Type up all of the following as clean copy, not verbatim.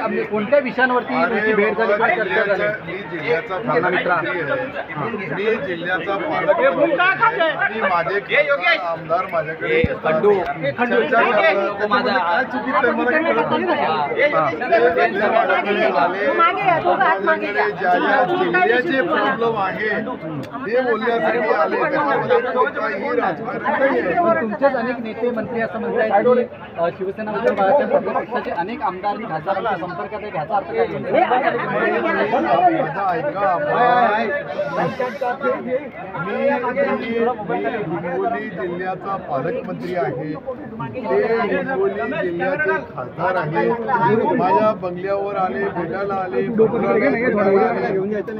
कोणत्या विषयांवरती तुमची भेट झाली, चर्चा झाली? मी जिल्ह्याचा पालकमंत्री आहे, मी जिल्ह्याचा पालकमंत्री आणि माझे आमदार माझ्याकडे चर्चा काय चुकीचं आहे मला कळत नाही. ज्या जिल्ह्याचे प्रॉब्लेम आहे ते बोलण्यासाठी आले, त्याच्यामध्ये कोणताही राजकारण नाही आहे. तुमचेच अनेक नेते मंत्री असं म्हणतायत की शिवसेना उद्धव बाळासाहेब ठाकरे पक्षाचे अनेक आमदार खासदारांच्या संपर्कात आहेत, ह्याचा अर्थ काय? मी हिंगोली जिल्ह्याचा पालकमंत्री आहे, ते हिंगोली जिल्ह्याचे खासदार आहे. माझ्या बंगल्यावर आले, भेटायला आले,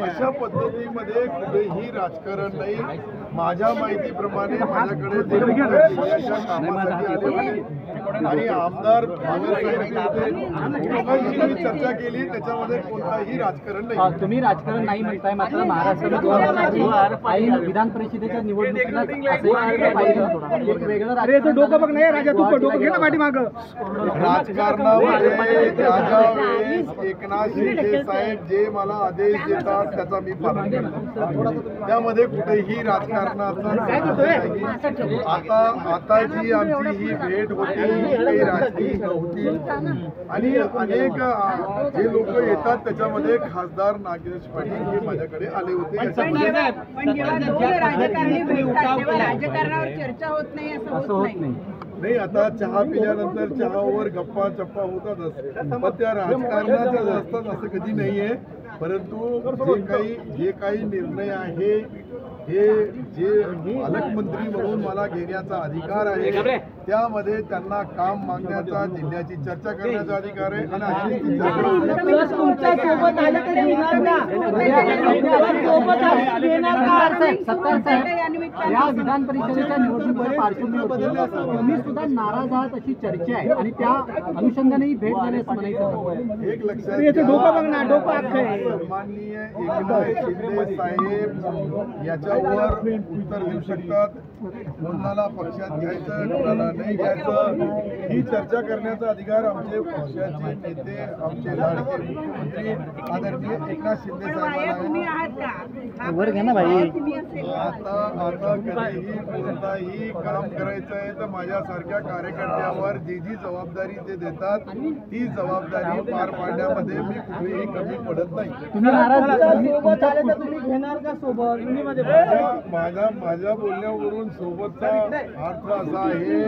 अशा पद्धतीमध्ये कुठेही राजकारण नाही. माझ्या माहितीप्रमाणे माझ्याकडे जिल्ह्याच्या कामासाठी आले आणि आमदार लोकांशी चर्चा केली, त्याच्यामध्ये कोणताही राजकारण नाही. तुम्ही राजकारण नाही म्हणताय, मात्र महाराष्ट्रामध्ये विधान परिषदेच्या निवडणुकीला राजकारणामध्ये ज्या वेळेस एकनाथ शिंदे साहेब जे मला आदेश देतात त्याचा मी पालन करतो, त्यामध्ये कुठेही राजकारणाचा आता जी आमची ही भेट होती काही राजकीय नव्हती आणि अनेक जे लोक येतात त्याच्यामध्ये खासदार नागेश पाटील हे माझ्याकडे आले होते. राजकारणावर चर्चा होत नाही असं होत नाही. नाही, आता चहा पिल्यानंतर चहावर गप्पा चप्पा होतातच, पण त्या राजकारणाच्या असतात असं कधी नाहीये. परंतु जे काही निर्णय आहे हे जे पालकमंत्री म्हणून मला घेण्याचा अधिकार आहे, त्यामध्ये त्यांना काम मागण्याचा, जिल्ह्याची चर्चा करण्याचा अधिकार आहे आणि अशी या विधान परिषदेच्या निवडणुकीच्या पार्श्वभूमीवर तुम्ही सुद्धा नाराज आहात अशी चर्चा आहे आणि त्या अनुषंगानेही भेट झाल्यास म्हणायचं. एक लक्षात सन्माननीय एकनाथ शिंदे साहेब याच्यावर उत्तर देऊ शकतात. कोणाला पक्षात घ्यायचं, कोणाला नाही घ्यायचं, ही चर्चा करण्याचा अधिकार आमचे पक्षाचे नेते, आमचे लाडके मुख्यमंत्री आदरणीय एकनाथ शिंदे साहेबांना आहे. आता कधीही कोणताही काम करायचं आहे तर माझ्यासारख्या कार्यकर्त्यावर जी जबाबदारी ते देतात ती जबाबदारी पार पाडण्यामध्ये मी कुठेही कमी पडत नाही. माझ्या बोलण्यावरून सोबतचा अर्थ असा आहे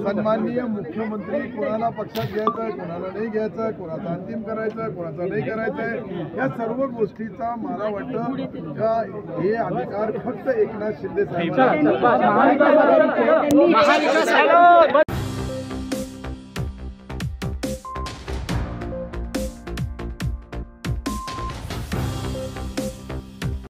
सन्माननीय मुख्यमंत्री कोणाला पक्षात घ्यायचं आहे, कोणाला नाही घ्यायचं आहे, कोणाचा अंतिम करायचं आहे, कोणाचा नाही करायचं आहे, या सर्व गोष्टीचा मला वाटतं का हे अधिकार फक्त एकनाथ शिंदे साहेबांना